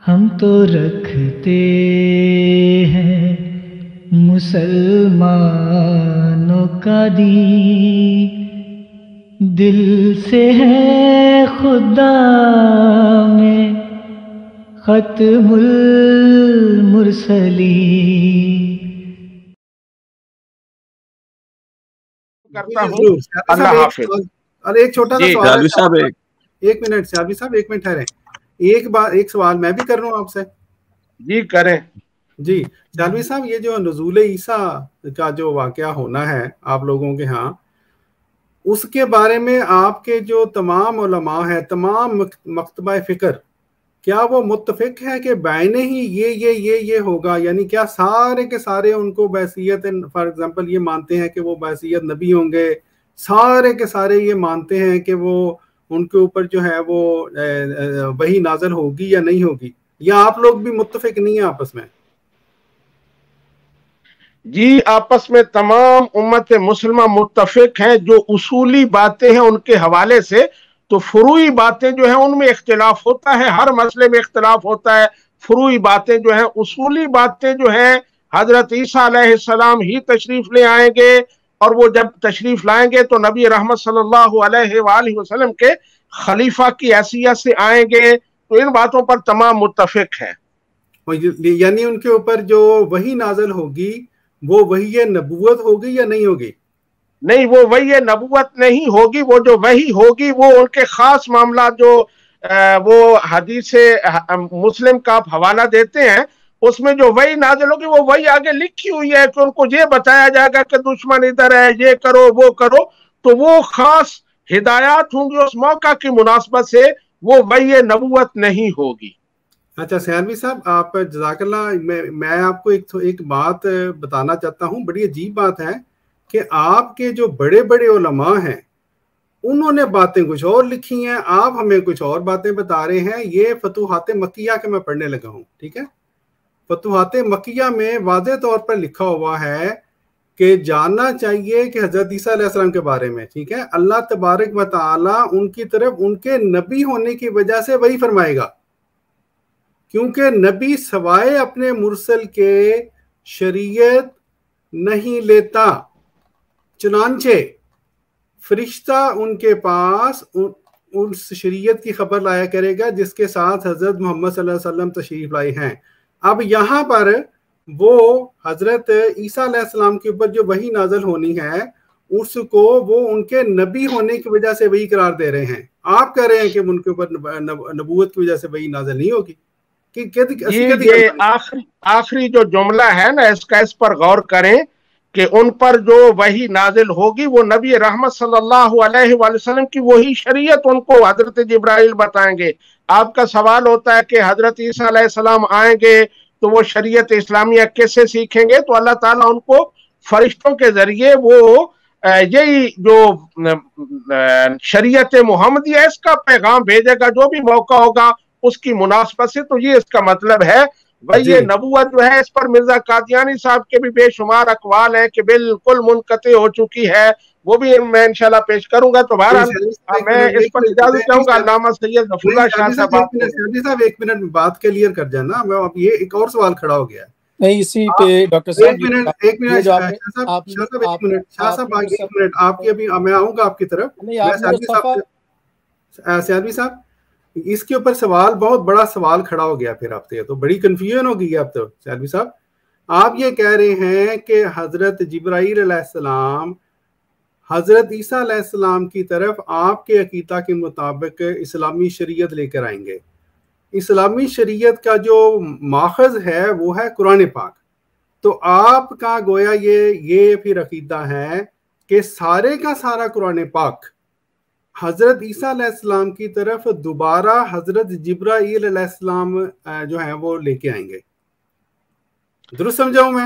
ہم تو رکھتے ہیں مسلمانوں کا دین، دل سے ہے خدا میں ختم المرسلین۔ کرتا ہوں اللہ حافظ۔ اور ایک چھوٹا سا سوال ہے صاحب، ایک منٹ سیابی صاحب، ایک منٹ ٹھہریں، ایک سوال میں بھی کر رہا ہوں آپ سے۔ جی کریں۔ جی سیابی صاحب، یہ جو نزول عیسیٰ کا جو واقعہ ہونا ہے آپ لوگوں کے ہاں، اس کے بارے میں آپ کے جو تمام علماء ہیں، تمام مکتبہ فکر، کیا وہ متفق ہے کہ بعینہ ہی یہ ہوگا؟ یعنی کیا سارے کے سارے ان کو بعثیت، فار ایگزامپل یہ مانتے ہیں کہ وہ بعثیت نبی ہوں گے، سارے کے سارے یہ مانتے ہیں کہ وہ ان کے اوپر جو ہے وہ وحی نازل ہوگی یا نہیں ہوگی، یا آپ لوگ بھی متفق نہیں ہیں آپس میں؟ جی آپس میں تمام امت مسلمہ متفق ہیں، جو اصولی باتیں ہیں ان کے حوالے سے، تو فروعی باتیں جو ہیں ان میں اختلاف ہوتا ہے، ہر مسئلے میں اختلاف ہوتا ہے۔ فروعی باتیں جو ہیں، اصولی باتیں جو ہیں حضرت عیسیٰ علیہ السلام ہی تشریف لے آئیں گے، اور وہ جب تشریف لائیں گے تو نبی رحمت صلی اللہ علیہ وآلہ وسلم کے خلیفہ کی حیثیت سے آئیں گے، تو ان باتوں پر تمام متفق ہیں۔ یعنی ان کے اوپر جو وحی نازل ہوگی وہ وحی نبوت ہوگی یا نہیں ہوگی؟ نہیں، وہ وحی نبوت نہیں ہوگی، وہ جو وحی ہوگی وہ ان کے خاص معاملات جو وہ حدیث مسلم کا آپ حوالہ دیتے ہیں، اس میں جو وحی نازل ہوگی وہ وحی آگے لکھی ہوئی ہے کہ ان کو یہ بتایا جائے گا کہ دشمن ادھر ہے، یہ کرو وہ کرو، تو وہ خاص ہدایات ہوں گی اس موقع کی مناسبت سے، وہ وحی نبوت نہیں ہوگی۔ اچھا سیالوی صاحب، آپ جزاک اللہ، میں آپ کو ایک بات بتانا چاہتا ہوں، بڑی عجیب بات ہے کہ آپ کے جو بڑے بڑے علماء ہیں انہوں نے باتیں کچھ اور لکھی ہیں، آپ ہمیں کچھ اور باتیں بتا رہے ہیں۔ یہ فتوحات مکیہ کے میں پڑھنے لگا ہوں، ٹھیک ہے؟ فتوحات مکیہ میں واضح طور پر لکھا ہوا ہے کہ جاننا چاہیے کہ حضرت عیسیٰ علیہ السلام کے بارے میں، ٹھیک ہے، اللہ تبارک و تعالی ان کی طرف ان کے نبی ہونے کی وجہ سے وہی فرمائے گا، کیونکہ نبی سوائے اپنے مرسل کے شریعت نہیں لیتا، چنانچہ فرشتہ ان کے پاس اس شریعت کی خبر لایا کرے گا جس کے ساتھ حضرت محمد صلی اللہ علیہ وسلم تشریف لائے ہیں۔ اب یہاں پر وہ حضرت عیسیٰ علیہ السلام کے اوپر جو وحی نازل ہونی ہے اس کو وہ ان کے نبی ہونے کی وجہ سے وحی قرار دے رہے ہیں، آپ کہہ رہے ہیں کہ ان کے اوپر نبوت کی وجہ سے وحی نازل نہیں ہوگی۔ یہ آخری جو جملہ ہے نا، اس پر غور کریں کہ ان پر جو وحی نازل ہوگی وہ نبی رحمت صلی اللہ علیہ وآلہ وسلم کی وہی شریعت ان کو حضرت جبرائیل بتائیں گے۔ آپ کا سوال ہوتا ہے کہ حضرت عیسیٰ علیہ السلام آئیں گے تو وہ شریعت اسلامیہ کیسے سیکھیں گے؟ تو اللہ تعالیٰ ان کو فرشتوں کے ذریعے وہ یہی جو شریعت محمدیہ اس کا پیغام بھیجے گا، جو بھی موقع ہوگا اس کی مناسبت سے۔ تو یہ اس کا مطلب ہے وحی نبوت جو ہے اس پر مرزا قادیانی صاحب کے بھی بے شمار اقوال ہیں کہ بالکل منقطع ہو چکی ہے، وہ بھی میں انشاءاللہ پیش کروں گا۔ تو بہرحال میں اس پر اجازت چاہوں گا علامہ سید ظفر اللہ شاہ صاحب۔ ایک منٹ میں بات کلیئر کر جانا، اب یہ ایک اور سوال کھڑا ہو گیا ہے۔ نہیں اسی پہ ڈاکٹر صاحب ایک منٹ شاہ صاحب آپ کی ابھی میں آؤں گا آپ کی طرف۔ سیالوی صاحب اس کے اوپر سوال، بہت بڑا سوال کھڑا ہو گیا، پھر آپ سے تو بڑی کنفیوژن ہو گئی اب تو۔ سیالوی صاحب آپ یہ کہہ رہے ہیں کہ حضرت جبرائیل علیہ السلام حضرت عیسیٰ علیہ السلام کی طرف آپ کے عقیدہ کے مطابق اسلامی شریعت لے کر آئیں گے۔ اسلامی شریعت کا جو ماخذ ہے وہ ہے قرآن پاک، تو آپ کا گویا یہ پھر عقیدہ ہے کہ سارے کا سارا قرآن پاک حضرت عیسیٰ علیہ السلام کی طرف دوبارہ حضرت جبرائیل علیہ السلام جو ہیں وہ لے کے آئیں گے، درست سمجھاؤں میں؟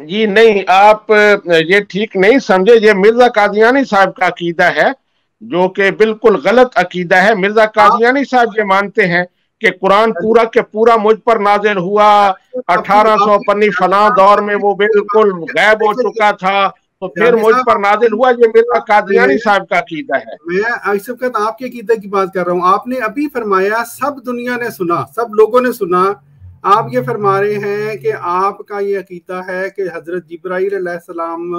جی نہیں، آپ یہ ٹھیک نہیں سمجھے، یہ مرزا قادیانی صاحب کا عقیدہ ہے جو کہ بالکل غلط عقیدہ ہے۔ مرزا قادیانی صاحب یہ مانتے ہیں کہ قرآن پورا کے پورا مجھ پر نازل ہوا 1800 فلاں دور میں، وہ بالکل غائب ہو چکا تھا، تو پھر مجھ پر نازل ہوا. یہ میرا قادیانی صاحب کا عقیدہ ہے. میں اس وقت آپ کے عقیدے کی بات کر رہا ہوں. آپ نے ابھی فرمایا سب دنیا نے سنا, سب لوگوں نے سنا. آپ یہ فرما رہے ہیں کہ آپ کا یہ عقیدہ ہے کہ حضرت جبرائیل علیہ السلام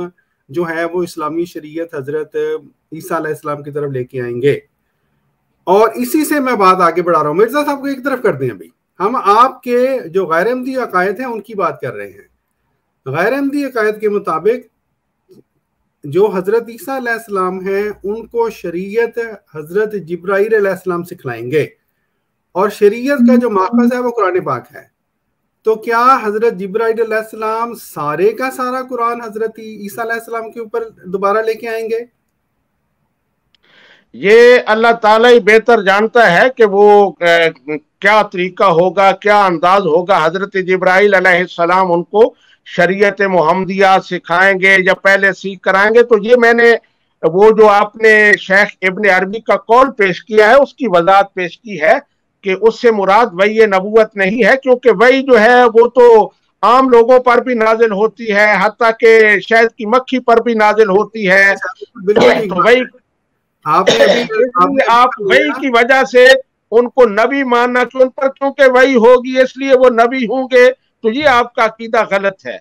جو ہے وہ اسلامی شریعت حضرت عیسیٰ علیہ السلام کی طرف لے کے آئیں گے, اور اسی سے میں بات آگے بڑھا رہا ہوں. مرزا صاحب کو ایک طرف کر دیں. ابھی ہم آپ کے جو غیر احمدی عقائد ہیں ان کی بات کر رہے ہیں. غیر احمدی عقائد کے مطابق جو حضرت عیسیٰ علیہ السلام ہیں ان کو شریعت حضرت جبرائیل علیہ السلام سکھلائیں گے, اور شریعت کا جو ماخذ ہے وہ قرآن پاک ہے. تو کیا حضرت جبرائیل علیہ السلام سارے کا سارا قرآن حضرت عیسیٰ علیہ السلام کے اوپر دوبارہ لے کے آئیں گے؟ یہ اللہ تعالیٰ ہی بہتر جانتا ہے کہ وہ کیا طریقہ ہوگا, کیا انداز ہوگا. حضرت جبرائیل علیہ السلام ان کو شریعت محمدیہ سکھائیں گے یا پہلے سیکھ کرائیں گے. تو یہ میں نے وہ جو آپ نے شیخ ابن عربی کا قول پیش کیا ہے اس کی وضاحت پیش کی ہے کہ اس سے مراد وحی نبوت نہیں ہے, کیونکہ وحی جو ہے وہ تو عام لوگوں پر بھی نازل ہوتی ہے, حتیٰ کہ شہد کی مکھی پر بھی نازل ہوتی ہے. تو وحی آپ وحی کی وجہ سے ان کو نبی ماننا کہ ان پر کیونکہ وحی ہوگی اس لیے وہ نبی ہوں گے, تو یہ آپ کا عقیدہ غلط ہے.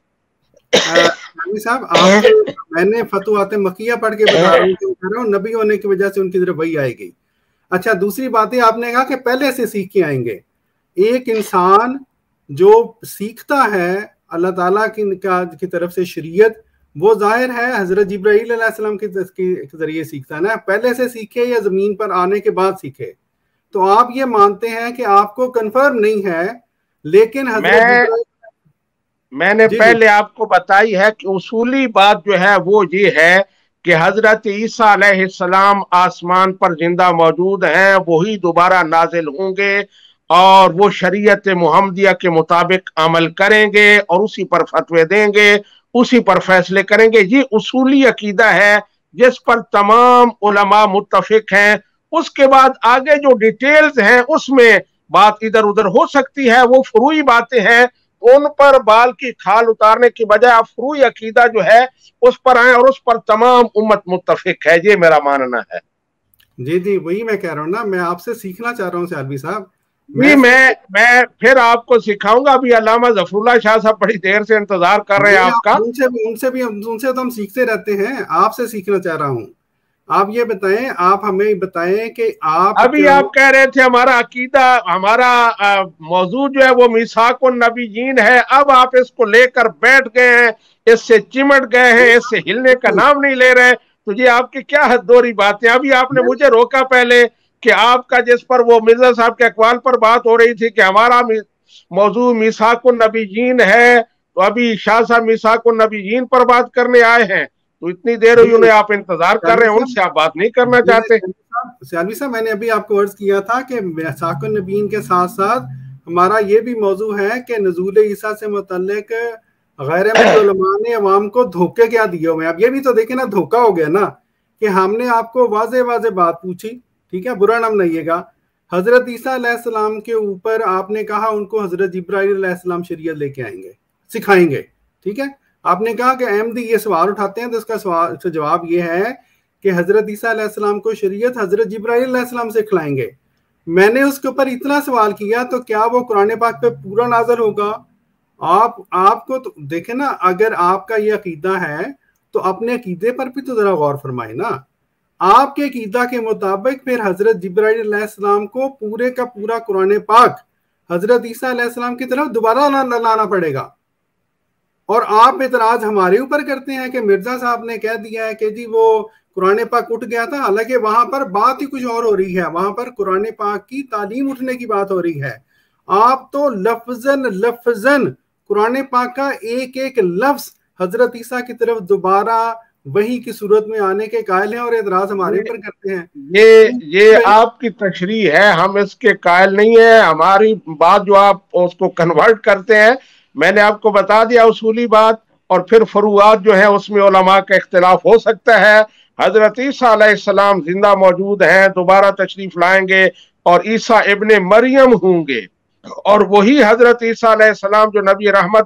صاحب میں نے فتوحات مکیہ پڑھ کے بتا رہا ہوں نبی ہونے کی وجہ سے ان کی طرف وحی آئے گی. اچھا دوسری بات ہے آپ نے کہا کہ پہلے سے سیکھ کے آئیں گے. ایک انسان جو سیکھتا ہے اللہ تعالیٰ کی طرف سے شریعت, وہ ظاہر ہے حضرت جبرائیل علیہ السلام کے ذریعے سیکھتا ہے نا, پہلے سے سیکھے یا زمین پر آنے کے بعد سیکھے. تو آپ یہ مانتے ہیں کہ آپ کو کنفرم نہیں ہے, لیکن میں نے پہلے آپ کو بتائی ہے کہ اصولی بات جو ہے وہ یہ ہے کہ حضرت عیسیٰ علیہ السلام آسمان پر زندہ موجود ہیں, وہی دوبارہ نازل ہوں گے اور وہ شریعت محمدیہ کے مطابق عمل کریں گے اور اسی پر فتوے دیں گے, اسی پر فیصلے کریں گے. یہ اصولی عقیدہ ہے جس پر تمام علماء متفق ہیں. اس کے بعد آگے جو ڈیٹیلز ہیں اس میں بات ادھر ادھر ہو سکتی ہے, وہ فروعی باتیں ہیں, ان پر بال کی کھال اتارنے کی بجائے آپ فروعی عقیدہ جو ہے اس پر آئیں اور اس پر تمام امت متفق ہے. یہ میرا ماننا ہے. جی وہی میں کہہ رہا ہوں نا, میں آپ سے سیکھنا چاہ رہا ہوں سیالوی صاحب. میں پھر آپ کو سکھاؤں گا. ابھی علامہ ظفر اللہ شاہ صاحب بڑی دیر سے انتظار کر رہے ہیں آپ کا. ان سے تو ہم سیکھتے رہتے ہیں, آپ سے سیکھنا چاہ رہا ہوں. آپ یہ بتائیں, آپ ہمیں بتائیں کہ ابھی آپ کہہ رہے تھے ہمارا عقیدہ, ہمارا موضوع جو ہے وہ میثاق النبیین ہے. اب آپ اس کو لے کر بیٹھ گئے ہیں, اس سے چمٹ گئے ہیں, اس سے ہلنے کا نام نہیں لے رہے. تو یہ آپ کی کیا حد دوری باتیں. ابھی آپ نے مجھے روکا پہلے کہ آپ کا جس پر وہ مرزا صاحب کے اقوال پر بات ہو رہی تھی کہ ہمارا موضوع میثاق النبیین ہے, تو ابھی شاہ صاحب میثاق النبیین پر بات کرنے آئے ہیں. تو اتنی دیر ہوئی انہیں آپ انتظار کر رہے ہیں, ان سے آپ بات نہیں کرنا چاہتے. سیالوی صاحب میں نے ابھی آپ کو عرض کیا تھا کہ میثاق النبیین کے ساتھ ساتھ ہمارا یہ بھی موضوع ہے کہ نزول عیسیٰ سے متعلق غیر احمدی علماء نے عوام کو دھوکے کیا دیے ہوئے ہیں. اب یہ بھی تو دیکھیں نا, دھوکہ ہو گیا نا کہ ہم نے آپ کو واضح بات پوچھی, ٹھیک ہے, برا نام لگے گا. حضرت عیسیٰ علیہ السلام کے اوپر آپ نے کہا ان کو حضرت جبرائیل علیہ السلام شریعت لے کے آئیں گے, سکھائیں گے, ٹھیک ہے. آپ نے کہا کہ احمدی یہ سوال اٹھاتے ہیں, تو اس کا جواب یہ ہے کہ حضرت عیسیٰ علیہ السلام کو شریعت حضرت جبرائیل علیہ السلام سے کھلائیں گے. میں نے اس کے اوپر اتنا سوال کیا, تو کیا وہ قرآن پاک پہ پورا نازل ہوگا؟ آپ کو تو دیکھیں نا, اگر آپ کا یہ عقیدہ ہے تو اپنے عقیدے پر بھی تو ذرا غور فرمائیں نا. آپ کے عقیدہ کے مطابق پھر حضرت جبرائیل علیہ السلام کو پورے کا پورا قرآن پاک حضرت عیسیٰ علیہ السلام کی طرف دوبارہ لانا پڑے گا. اور آپ اعتراض ہمارے اوپر کرتے ہیں کہ مرزا صاحب نے کہہ دیا ہے کہ جی وہ قرآن پاک اٹھ گیا تھا, حالانکہ وہاں پر بات ہی کچھ اور ہو رہی ہے. وہاں پر قرآن پاک کی تعلیم اٹھنے کی بات ہو رہی ہے. آپ تو لفظاً قرآن پاک کا ایک ایک لفظ حضرت عیسیٰ کی طرف دوبارہ وحی کی صورت میں آنے کے قائل ہیں, اور اعتراض ہمارے اوپر کرتے ہیں. یہ آپ کی تشریح ہے, ہم اس کے قائل نہیں ہیں. ہماری بات جو آپ اس کو کنورٹ کرتے ہیں, میں نے آپ کو بتا دیا اصولی بات, اور پھر فروعات جو ہے اس میں علماء کا اختلاف ہو سکتا ہے. حضرت عیسیٰ علیہ السلام زندہ موجود ہیں, دوبارہ تشریف لائیں گے اور عیسیٰ ابن مریم ہوں گے, اور وہی حضرت عیسیٰ علیہ السلام جو نبی رحمت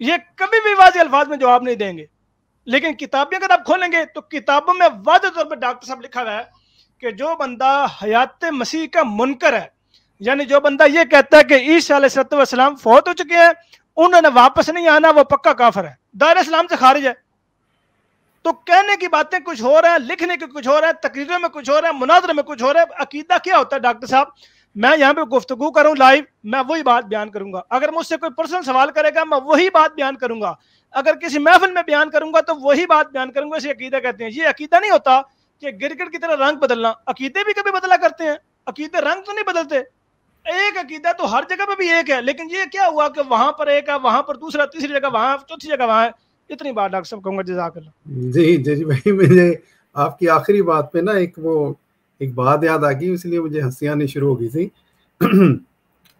یہ کبھی بھی واضح الفاظ میں جواب نہیں دیں گے. لیکن کتابیں اگر آپ کھولیں گے تو کتابوں میں واضح طور پہ ڈاکٹر صاحب لکھا ہوا ہے کہ جو بندہ حیات مسیح کا منکر ہے، یعنی جو بندہ یہ کہتا ہے کہ عیسیٰ علیہ السلام فوت ہو چکے ہیں، انہوں نے واپس نہیں آنا، وہ پکا کافر ہے، دائرہ اسلام سے خارج ہے. تو کہنے کی باتیں کچھ ہو رہا ہے، لکھنے کے کچھ ہو رہا ہے، تقریروں میں کچھ ہو رہا ہے، مناظرے میں کچھ ہو رہا ہے. عقیدہ کیا ہوتا ہے ڈاکٹر صاحب؟ میں یہاں پہ گفتگو کروں لائیو، میں وہی بات بیان کروں گا. اگر مجھ سے کوئی پرسنل سوال کرے گا میں وہی بات بیان کروں گا. اگر کسی محفل میں بیان کروں گا تو وہی بات بیان کروں گا. اسے عقیدہ کہتے ہیں. یہ عقیدہ نہیں ہوتا کہ گرگٹ کی طرح رنگ بدلنا. عقیدے بھی کبھی بدلا کرتے ہیں، عقیدے رنگ تو نہیں بدلتے. ایک عقیدہ تو ہر جگہ پہ بھی ایک ہے، لیکن یہ کیا ہوا کہ وہاں پر ایک ہے، وہاں پر دوسرا، تیسری جگہ وہاں، چوتھی جگہ وہاں ہے. اتنی بات ڈاکٹر صاحب کہوں گا. جزاک اللہ. جی بھائی، مجھے آپ کی آخری بات پہ نا ایک بات یاد آ گئی، اس لیے مجھے ہنسی آنی شروع ہو گئی تھی.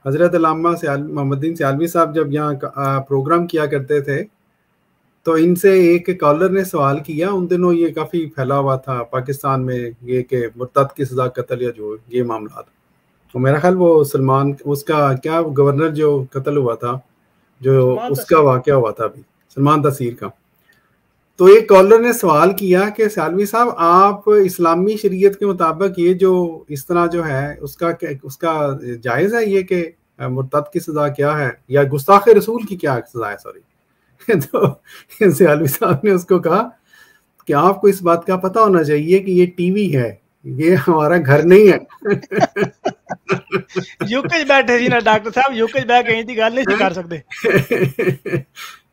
حضرت علامہ محمد الدین سیالوی صاحب جب یہاں پروگرام کیا کرتے تھے تو ان سے ایک کالر نے سوال کیا. ان دنوں یہ کافی پھیلا ہوا تھا پاکستان میں یہ کہ مرتد کی سزا قتل یا جو یہ معاملات. تو میرا خیال وہ سلمان، اس کا کیا گورنر جو قتل ہوا تھا، جو اس کا واقعہ ہوا تھا ابھی، سلمان تاثیر کا. تو ایک کالر نے سوال کیا کہ سیالوی صاحب آپ اسلامی شریعت کے مطابق یہ جو اس طرح جو ہے اس کا جائز ہے یہ کہ مرتد کی سزا کیا ہے، یا گستاخ رسول کی کیا سزا ہے؟ سوری. تو سیالوی صاحب نے اس کو کہا کہ آپ کو اس بات کا پتہ ہونا چاہیے کہ یہ ٹی وی ہے، یہ ہمارا گھر نہیں ہے. یوکے بیٹھے جی نا ڈاکٹر صاحب، یوکے بیٹھ کہیں تھی گل نہیں کر سکتے.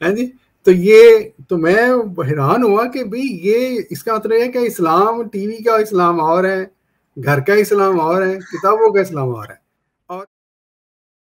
ہاں جی. تو میں حیران ہوا کہ بھئی یہ اس کا مطلب ہے کہ اسلام ٹی وی کا اسلام اور ہے، گھر کا اسلام اور ہے، کتابوں کا اسلام اور ہے.